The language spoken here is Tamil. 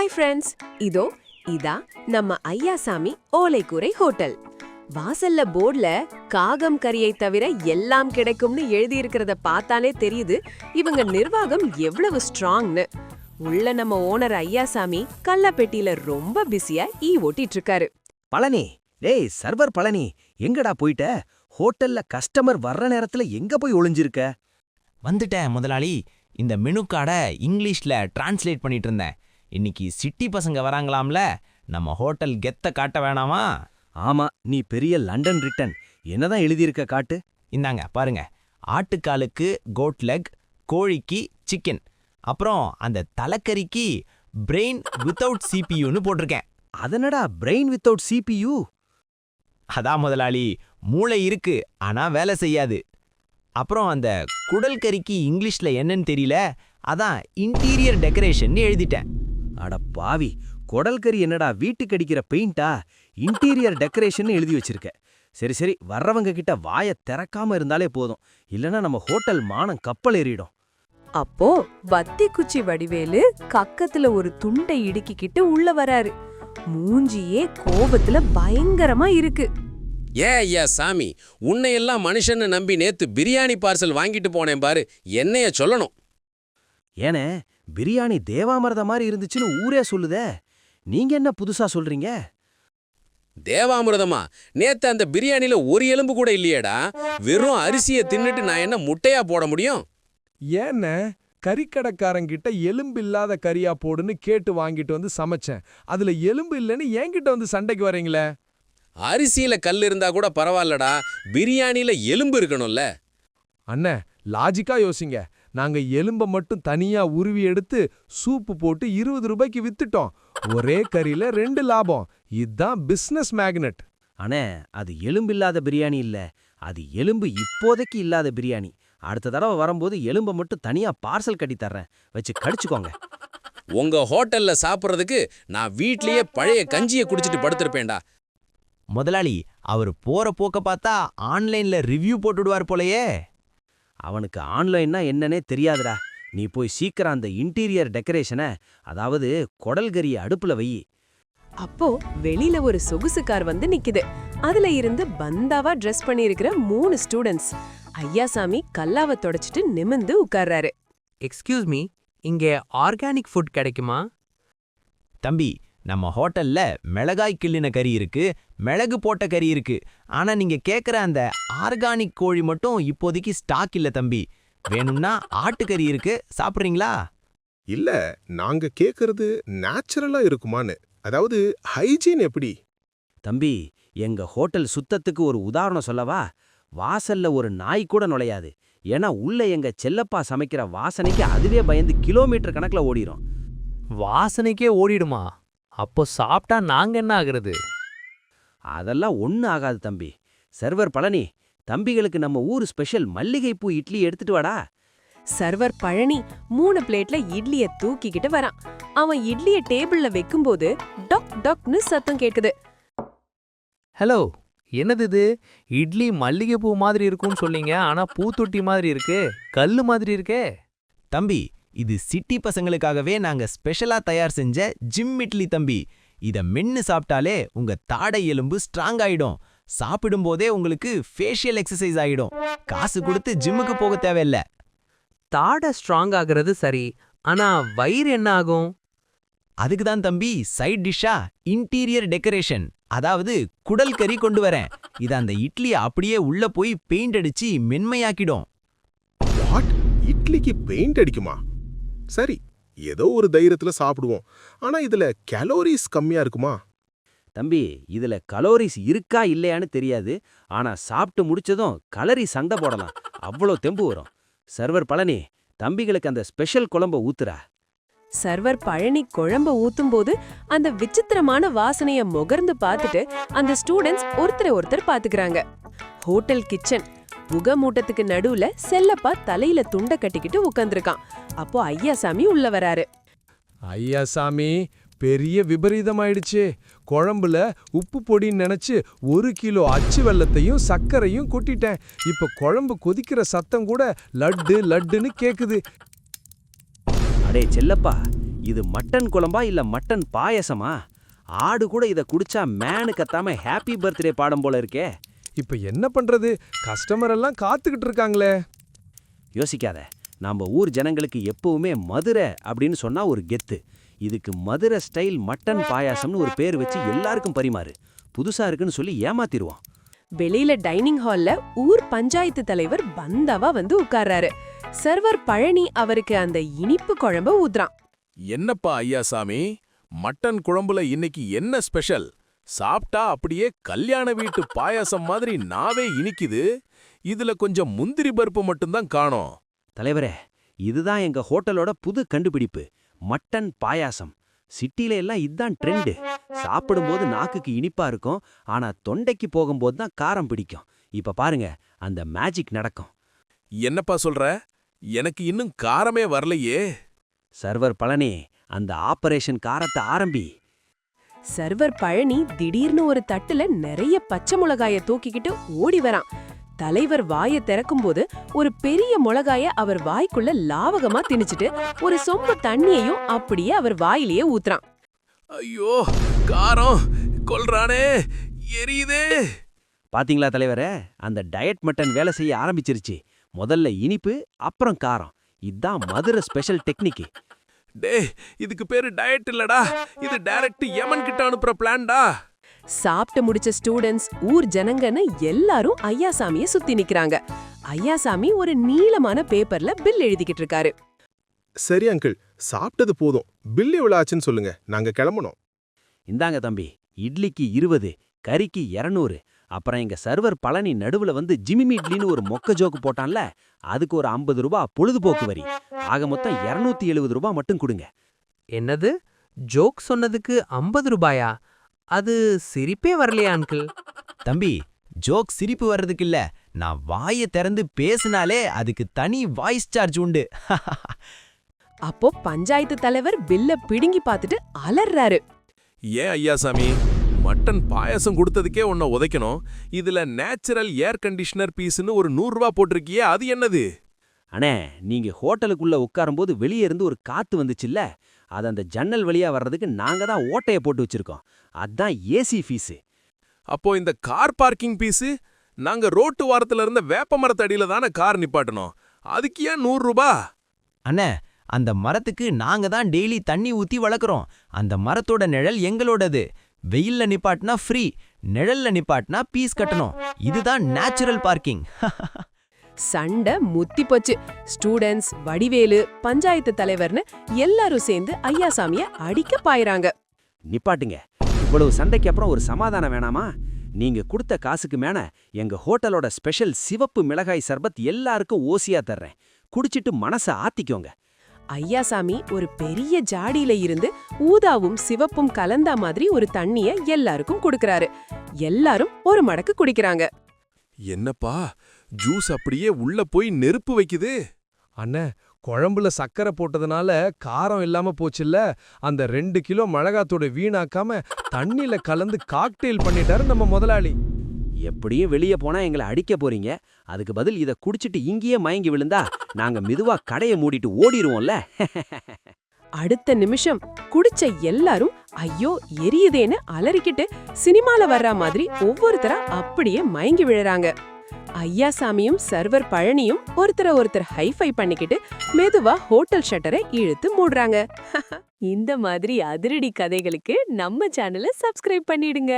ஹாய் ஃப்ரெண்ட்ஸ், இதா நம்ம ஐயாசாமி ஓலைக்கூரை ஹோட்டல். வாசல்ல போர்டுல காகம் கறியை தவிர எல்லாம் கிடைக்கும்னு எழுதி இருக்கிறத பார்த்தாலே தெரியுது இவங்க நிர்வாகம் எவ்வளவு ஸ்ட்ராங்னு. உள்ள நம்ம ஓனர் ஐயாசாமி கல்லப்பெட்டியில ரொம்ப பிஸியா ஓட்டிட்டு இருக்காரு. பழனி, டேய் சர்வர் பழனி, எங்கடா போயிட்ட? ஹோட்டல்ல கஸ்டமர் வர்ற நேரத்துல எங்க போய் ஒளிஞ்சிருக்க? வந்துட்டேன் முதலாளி. இந்த மெனு கார்டை இங்கிலீஷ்ல டிரான்ஸ்லேட் பண்ணிட்டு இருந்தேன். இன்னைக்கு சிட்டி பசங்க வராங்களாம்ல, நம்ம ஹோட்டல் கெத்த காட்ட வேணாமா? ஆமா, நீ பெரிய லண்டன் ரிட்டன். என்னதான் எழுதியிருக்க காட்டு. இந்தாங்க பாருங்க. ஆட்டுக்காலுக்கு கோட் லெக், கோழிக்கு சிக்கன், அப்புறம் அந்த தலைக்கறிக்கு பிரெயின் வித்தவுட் சிபியூன்னு போட்டிருக்கேன். அதனடா பிரெயின் வித்தவுட் சிபியூ? அதான் முதலாளி, மூளை இருக்கு ஆனா வேலை செய்யாது. அப்புறம் அந்த குடல் கறிக்கு இங்கிலீஷ்ல என்னன்னு தெரியல, அதான் இன்டீரியர் டெக்கரேஷன் எழுதிட்டேன். அட பாவி, குடல் கறி என்னடா வீட்டுக்கு அடிக்கிற பெயிண்டா? இன்டீரியர் டெக்கரேஷன் எழுதி வச்சிருக்க. சரி சரி, வர்றவங்க கிட்ட வாயை திறக்காம இருந்தாலே போதும், இல்லனா நம்ம ஹோட்டல் மானம் கப்பல் ஏறிடும். அப்போ வத்தி குச்சி வடிவேலு கக்கத்துல ஒரு துண்டை இடுக்கிக்கிட்டு உள்ள வராரு. மூஞ்சியே கோபத்துல பயங்கரமா இருக்கு. ஐயா சாமி, உன்னையெல்லாம் மனுஷன்னு நம்பி நேத்து பிரியாணி பார்சல் வாங்கிட்டு போனேன் பாரு, என்னைய சொல்லணும். ஏனே, பிரியாணி தேவாமிர்த மாதிரி இருந்துச்சுன்னு ஊரே சொல்லுதே, நீங்க என்ன புதுசா சொல்றீங்க? தேவாமிர்தமா? நேத்து அந்த பிரியாணில ஒரு எலும்பு கூட இல்லையேடா. வெறும் அரிசியை தின்னுட்டு நான் என்ன முட்டையா போட முடியும்? ஏன்ன கறிக்கடைக்காரங்கிட்ட எலும்பு இல்லாத கறியா போடுன்னு கேட்டு வாங்கிட்டு வந்து சமைச்சேன். அதுல எலும்பு இல்லைன்னு என்கிட்ட வந்து சண்டைக்கு வரீங்களே. அரிசியில கல் இருந்தா கூட பரவாயில்லடா, பிரியாணில எலும்பு இருக்கணும்ல. அண்ணே, லாஜிக்கா யோசிங்க. நாங்க எலும்ப மட்டும் தனியா உருவி எடுத்து சூப்பு போட்டு 20 ரூபாய்க்கு வித்துட்டோம். ஒரே கறியில 2 லாபம். இதுதான் பிசினஸ் மேக்னெட். அண்ணே, அது எலும்பில்லாத பிரியாணி இல்ல, அது எலும்பு இப்போதைக்கு இல்லாத பிரியாணி. அடுத்த தடவை வரும்போது எலும்ப மட்டும் தனியா பார்சல் கட்டி தர்றேன், வச்சு கடிச்சுக்கோங்க. உங்க ஹோட்டல்ல சாப்பிட்றதுக்கு நான் வீட்லயே பழைய கஞ்சியை குடிச்சிட்டு படுத்திருப்பேன்டா. முதலாளி, அவர் போற போக்க பார்த்தா ஆன்லைன்ல ரிவ்யூ போட்டுடுவார் போலயே. அவனுக்கு ஆன்லைன்னா என்னன்னே தெரியாதுடா. நீ போய் சீக்கிரம் அந்த இன்டீரியர் டெக்கரேஷனை, அதாவது குடல் கறியை அடுப்புல வை. அப்போ வெளியில ஒரு சொகுசு கார் வந்து நிக்குது. அதுல இருந்து பந்தாவா ட்ரெஸ் பண்ணியிருக்கிற 3 ஸ்டூடெண்ட்ஸ். ஐயாசாமி கல்லாவை தொடச்சிட்டு நிமிந்து உட்கார்றாரு. எக்ஸ்கியூஸ் மீ, இங்கே ஆர்கானிக் ஃபுட் கிடைக்குமா? தம்பி, நம்ம ஹோட்டல்ல மிளகாய் கிள்ளின கறி இருக்கு, மிளகு போட்ட கறி இருக்கு. ஆனா நீங்க கேக்குற அந்த ஆர்கானிக் கோழி மட்டும் இப்போதைக்கு ஸ்டாக் இல்ல தம்பி. வேணும்னா ஆட்டுக்கறி இருக்கு, சாப்பிடுறீங்களா? இல்ல, நாங்க கேக்குறது நேச்சுரலா இருக்குமான்னு. அதாவது ஹைஜீன் எப்படி? தம்பி, எங்க ஹோட்டல் சுத்தத்துக்கு ஒரு உதாரணம் சொல்லவா? வாசல்ல ஒரு நாய் கூட நுழையாது. ஏன்னா உள்ள எங்க செல்லப்பா சமைக்கிற வாசனைக்கு அதுவே பயந்து கிலோமீட்டர் கணக்குல ஓடிரும். வாசனைக்கே ஓடிடுமா? அப்போ சாப்பிட்டா நாங்க என்ன ஆகுறது? அதெல்லாம் ஒன்னும் ஆகாது தம்பி. சர்வர் பழனி, தம்பிகளுக்கு நம்ம ஊர் ஸ்பெஷல் மல்லிகைப்பூ இட்லி எடுத்துட்டு வாடா. சர்வர் பழனி 3 பிளேட்ல இட்லிய தூக்கிக்கிட்டு வரான். அவன் இட்லிய டேபிள்ல வைக்கும்போது டொக் டொக்னு சத்தம் கேக்குது. ஹலோ, என்னது இது? இட்லி மல்லிகைப்பூ மாதிரி இருக்கும்னு சொன்னீங்க, ஆனா பூத்தொட்டி மாதிரி இருக்கு, கல்லு மாதிரி இருக்கே. தம்பி, இது சிட்டி பசங்களுக்காகவே நாங்க ஸ்பெஷலா தயார் செஞ்ச ஜிம் இட்லி தம்பி. இத மென்னு சாப்பிட்டாலே உங்க தாடை எலும்பு ஸ்ட்ராங் ஆயிடும். சாப்பிடும்போதே உங்களுக்கு ஃபேஷியல் எக்ஸசைஸ் ஆயிடும். காசு கொடுத்து ஜிம்முக்கு போக தேவையில்ல. தாடை ஸ்ட்ராங் ஆகுறது சரி, ஆனா வயிறு என்ன ஆகும்? அதுக்கு தான் தம்பி சைட் டிஷ்ஷா இன்டீரியர் டெக்கரேஷன், அதாவது குடல் கறி கொண்டு வரேன். இது அந்த இட்லியை அப்படியே உள்ள போய் பெயிண்ட் அடிச்சு மென்மையாக்கிடும். வாட்? இட்லிக்கு பெயிண்ட் அடிக்குமா? சரி, ஏதோ ஒரு தைரியத்துல சாப்பிடுவோம். ஆனா இதுல கேலோரிஸ் கம்மியா இருக்குமா? தம்பி, இதுல கலோரிஸ் இருக்கா இல்லையான்னு தெரியாது. ஆனா சாப்பிட்டு முடிச்சதும் கலரி சண்டை போடலாம், அவ்வளோ தெம்பு வரும். சர்வர் பழனி, தம்பிகளுக்கு அந்த ஸ்பெஷல் குழம்ப ஊத்துறா. சர்வர் பழனி குழம்ப ஊத்தும்போது அந்த விசித்திரமான வாசனைய முகர்ந்து பார்த்துட்டு அந்த ஸ்டூடெண்ட்ஸ் ஒருத்தர் பாத்துக்கிறாங்க. ஹோட்டல் கிச்சன் முகமூட்டத்துக்கு நடுவுல செல்லப்பா தலையில துண்டை கட்டிக்கிட்டு உட்கார்ந்துருக்கான். அப்போ ஐயாசாமி உள்ள வராரு. ஐயாசாமி, பெரிய விபரீதமாயிடுச்சு. குழம்புல உப்பு பொடின்னு நினைச்சு 1 கிலோ அச்சு வெல்லத்தையும் சர்க்கரையும் கொட்டிட்டேன். இப்ப குழம்பு கொதிக்கிற சத்தம் கூட லட்டு லட்டுன்னு கேக்குது. அடே செல்லப்பா, இது மட்டன் குழம்பா இல்ல மட்டன் பாயசமா? ஆடு கூட இத குடிச்சா மேனு கத்தாம ஹாப்பி பர்த்டே பாடம் போல இருக்கே. இப்ப என்ன பண்றது? கஸ்டமர் எல்லாம் காத்துக்கிட்டு இருக்காங்களே. யோசிக்காத. நம்ம ஊர் ஜனங்களுக்கு எப்பவுமே மதுரை அப்படின்னு சொன்னா ஒரு கெத்து. இதுக்கு மதுரை ஸ்டைல் மட்டன் பாயாசம்னு ஒரு பேர் வச்சு எல்லாருக்கும் பரிமாறு. புதுசா இருக்குன்னு சொல்லி ஏமாத்திடுவோம். வெளியில டைனிங் ஹால்ல ஊர் பஞ்சாயத்து தலைவர் பந்தாவா வந்து உட்கார்றாரு. சர்வர் பழனி அவருக்கு அந்த இனிப்பு குழம்ப ஊத்துறான். என்னப்பா ஐயாசாமி, மட்டன் குழம்புல இன்னைக்கு என்ன ஸ்பெஷல்? சாப்பிட்டா அப்படியே கல்யாண வீட்டு பாயாசம் மாதிரி நாவே இனிக்குது. இதுல கொஞ்சம் முந்திரி பருப்பு மட்டும்தான் காணோம். தலைவரே, இதுதான் எங்க ஹோட்டலோட புது கண்டுபிடிப்பு, மட்டன் பாயாசம். சிட்டில எல்லாம் இதுதான் ட்ரெண்டு. சாப்பிடும்போது நாக்குக்கு இனிப்பா இருக்கும், ஆனா தொண்டைக்கு போகும்போது தான் காரம் பிடிக்கும். இப்ப பாருங்க, அந்த மேஜிக் நடக்கும். என்னப்பா சொல்ற? எனக்கு இன்னும் காரமே வரலையே. சர்வர் பழனி, அந்த ஆபரேஷன் காரத்தை ஆரம்பி. சர்வர் பழனி திடீர்னு ஒரு தட்டுல நிறைய பச்சை மிளகாய தூக்கிக்கிட்டு ஓடி வரான். தலைவர் வாயை திறக்கும்போது ஒரு பெரிய மிளகாய அவர் வாய்க்குள்ள லாவகமா திணிச்சிட்டு ஒரு சொம்பு தண்ணியையும் அப்படியே அவர் வாயிலேயே ஊத்துறான். ஐயோ, காரம் கொல்றானே, எரியுதே. பாத்தீங்களா தலைவரே, அந்த டயட் மட்டன் வேலை செய்ய ஆரம்பிச்சிருச்சு. முதல்ல இனிப்பு, அப்புறம் காரம். இதுதான் மதுரை ஸ்பெஷல் டெக்னிக். டேய், இதுக்கு பேரு டயட் இல்லடா, இது டைரக்ட் யமன் கிட்ட அனுப்புற பிளான்டா. சாப்பிட்டு முடிச்ச ஸ்டூடெண்ட்ஸ், ஊர் ஜனங்கன்னு எல்லாரும் ஐயாசாமிய சுத்தி நிக்கிறாங்க. ஐயாசாமி ஒரு நீளமான பேப்பர்ல பில் எழுதிக்கிட்டு இருக்காரு. சரி அங்கிள், சாப்பிட்டது போதும். பில் எவ்வளவு ஆச்சுன்னு சொல்லுங்க, நாங்க கிளம்பணும். இந்தாங்க தம்பி, இட்லிக்கு 20, கறிக்கு 200. அப்புறம் எங்க சர்வர் பழனி நடுவுல வந்து ஜிமிமி இட்லின்னு ஒரு மொக்க ஜோக்கு போட்டான்ல, அதுக்கு ஒரு 50 ரூபாய் பொழுதுபோக்கு வரி. ஆக மொத்தம் 270 ரூபாய் மட்டும் கொடுங்க. என்னது? ஜோக் சொன்னதுக்கு 50 ரூபாயா? அது சிரிப்பே வரலையா அங்கிள்? தம்பி, ஜோக் சிரிப்பு வர்றதுக்கு இல்ல, நான் வாயை திறந்து பேசினாலே அதுக்கு தனி வாய்ஸ் சார்ஜ் உண்டு. அப்போ பஞ்சாயத்து தலைவர் பில்ல பிடுங்கி பார்த்துட்டு அலறாரு. ஏன் ஐயாசாமி, மட்டன் பாயாசம் கொடுத்ததுக்கே உன்னை உதைக்கணும். இதுல நேச்சுரல் ஏர் கண்டிஷனர் பீஸ்னு ஒரு 100 ரூபாய் போட்டிருக்கியே, அது என்னது? அண்ணே, நீங்க ஹோட்டலுக்குள்ள உட்காரும்போது வெளியே இருந்து ஒரு காத்து வந்துச்சுல்ல, அது அந்த ஜன்னல் வழியா வர்றதுக்கு நாங்க தான் ஓட்டைய போட்டு வச்சிருக்கோம். அதான் ஏசி ஃபீஸு. அப்போ இந்த கார் பார்க்கிங் பீஸு? நாங்க ரோட்டு வாரத்துல இருந்த வேப்ப மரத்தடியில தானே கார் நிப்பாட்டணும், அதுக்கு ஏன் 100 ரூபாய்? அண்ணே, அந்த மரத்துக்கு நாங்க தான் டெய்லி தண்ணி ஊத்தி வளர்க்குறோம். அந்த மரத்தோட நிழல் எங்களோடது. வெயில்ல நிப்பாட்டினா ஃப்ரீ, நிழல்ல நிப்பாட்டினா பீஸ் கட்டணும். இதுதான் நேச்சுரல் பார்க்கிங். சண்டை முத்தி போச்சு. ஸ்டூடெண்ட்ஸ், வடிவேலு, பஞ்சாயத்து தலைவர்னு எல்லாரும் சேர்ந்து ஐயாசாமிய அடிக்க பாயறாங்க. நிப்பாட்டுங்க. இவ்வளவு சண்டைக்கு அப்புறம் ஒரு சமாதானம் வேணாமா? நீங்க கொடுத்த காசுக்கு மேல எங்க ஹோட்டலோட ஸ்பெஷல் சிவப்பு மிளகாய் சர்பத் எல்லாருக்கும் ஓசியா தர்றேன். குடிச்சிட்டு மனசை ஆத்திக்கோங்க. ஐயாசாமி ஒரு பெரிய ஜாடியில இருந்து ஊதாவும் சிவப்பும் கலந்தா மாதிரி ஒரு தண்ணிய எல்லாருக்கும் கொடுக்கறாரு. எல்லாரும் ஒரு மடக்கு குடிக்கிறாங்க. என்னப்பா, ஜூஸ் அப்படியே உள்ள போய் நெருப்பு வைக்குது. அண்ணே, குழம்புல சக்கரை போட்டதுனால காரம் இல்லாம போச்சுல்ல, அந்த 2 கிலோ மிளகாத்தோட வீணாக்காம தண்ணியில கலந்து காக்டெயில் பண்ணிட்டாரு நம்ம முதலாளி. எப்படியும் வெளியே போனா எங்களை அடிக்க போறீங்க. அதுக்கு பதில் இத குடிச்சிட்டு இங்கேயே மயங்கி விழுந்தா நாங்க மெதுவா கடையை மூடிட்டு ஓடிடுவோம்ல. அடுத்த நிமிஷம் குடிச்ச எல்லாரும் ஐயோ எரியுதேன்னு அலறிக்கிட்டு சினிமால வர்ற மாதிரி ஒவ்வொருத்தரா அப்படியே மயங்கி விழறாங்க. ஐயாசாமியும் சர்வர் பழனியும் ஒருத்தர் ஹைஃபை பண்ணிக்கிட்டு மெதுவா ஹோட்டல் ஷட்டரை இழுத்து மூடுறாங்க. இந்த மாதிரி அதிரடி கதைகளுக்கு நம்ம சேனலை சப்ஸ்கிரைப் பண்ணிடுங்க.